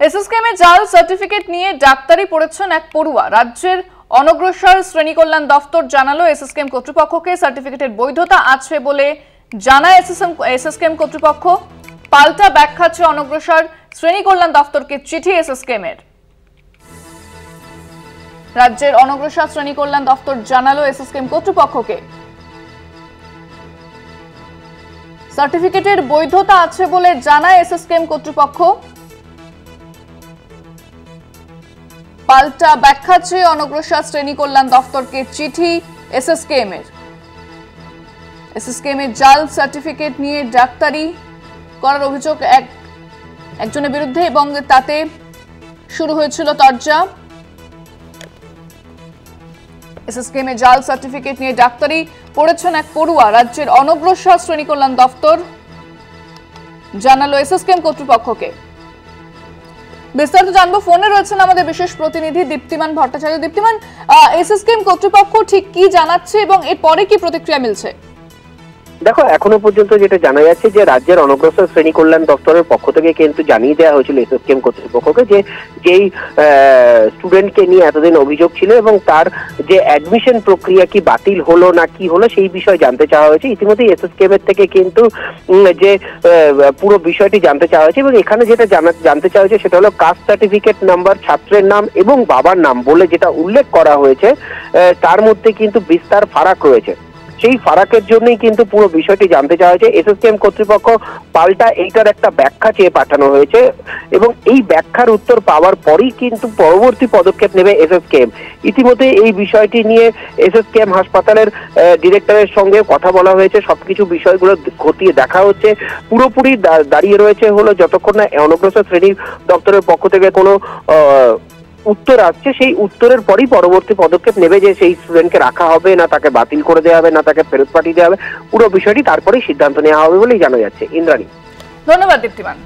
SSKM এ জাল certificate নিয়ে ডাক্তারি পড়েছেন এক পড়ুয়া। রাজ্যের অনগ্রসর শ্রেণী কল্যাণ দপ্তর জানালো এসএসকেএম কর্তৃপক্ষকে সার্টিফিকেটের বৈধতা আছে বলে জানায় এসএসকেএম কর্তৃপক্ষ। পাল্টা ব্যাখ্যা চেয়ে অনগ্রসর শ্রেণী কল্যাণ দপ্তরকে চিঠি এসএসকেএম এর। রাজ্যের অনগ্রসর শ্রেণী কল্যাণ দপ্তর জানালো এসএসকেএম কর্তৃপক্ষকে সার্টিফিকেটের বৈধতা আছে বলে জানায় এসএসকেএম কর্তৃপক্ষ। পাল্টা ব্যাখ্যা চেয়ে অনগ্রসর শ্রেণী কল্যাণ দপ্তরকে চিঠি এসএসকেএম এর। এসএসকেএম এর জাল সার্টিফিকেট নিয়ে ডাক্তারি করার অভিযোগ একজনের বিরুদ্ধে এবং তাতে শুরু হয়েছিল তরজা। এসএসকেএম এর জাল সার্টিফিকেট নিয়ে ডাক্তারি পড়েছেন এক পড়ুয়া। রাজ্যের অনগ্রসর শ্রেণী কল্যাণ দপ্তর জানালো এসএসকেএম কর্তৃপক্ষকে। বিস্তারিত জানবো, ফোনে রয়েছেন আমাদের বিশেষ প্রতিনিধি দীপ্তিমান ভট্টাচার্য। দীপ্তিমান, এসএসকেএম কর্তৃপক্ষ ঠিক কি জানাচ্ছে এবং এরপরে কি প্রতিক্রিয়া মিলছে? দেখো, এখনো পর্যন্ত যেটা জানা যাচ্ছে যে রাজ্যের অনগ্রসর শ্রেণী কল্যাণ দপ্তরের পক্ষ থেকে কিন্তু জানিয়ে দেওয়া হয়েছিল এসএসকেএম কর্তৃপক্ষকে যে যেই স্টুডেন্টকে নিয়ে এতদিন অভিযোগ ছিল এবং তার যে অ্যাডমিশন প্রক্রিয়া কি বাতিল হলো না কি হলো সেই বিষয়ে জানতে চাওয়া হয়েছে। ইতিমধ্যে এসএসকেএম এর থেকে কিন্তু যে পুরো বিষয়টি জানতে চাওয়া হয়েছে এবং এখানে যেটা জানতে চাওয়া হয়েছে সেটা হলো কাস্ট সার্টিফিকেট নাম্বার, ছাত্রের নাম এবং বাবার নাম বলে যেটা উল্লেখ করা হয়েছে তার মধ্যে কিন্তু বিস্তার ফারাক রয়েছে। সেই ফারাকের জন্যই কিন্তু পুরো বিষয়টি জানতে চাওয়া হয়েছে। এসএসকেএম কর্তৃপক্ষ পাল্টা এইটার একটা ব্যাখ্যা চেয়ে পাঠানো হয়েছে এবং এই ব্যাখ্যার উত্তর পাওয়ার পরেই কিন্তু পরবর্তী পদক্ষেপ নেবে এসএসকেএম। ইতিমধ্যে এই বিষয়টি নিয়ে এসএসকেএম হাসপাতালের ডিরেক্টরের সঙ্গে কথা বলা হয়েছে, সবকিছু বিষয়গুলো খতিয়ে দেখা হচ্ছে। পুরোপুরি দাঁড়িয়ে রয়েছে হলো যতক্ষণ না অনগ্রসর শ্রেণী দপ্তরের পক্ষ থেকে কোনো উত্তর আসছে, সেই উত্তরের পরই পরবর্তী পদক্ষেপ নেবে যে সেই স্টুডেন্টকে রাখা হবে না তাকে বাতিল করে দেওয়া হবে না তাকে ফেরত পাঠিয়ে দেওয়া হবে। পুরো বিষয়টি তারপরেই সিদ্ধান্ত নেওয়া হবে বলেই জানা যাচ্ছে। ইন্দ্রাণী, ধন্যবাদ দীপ্তিমান।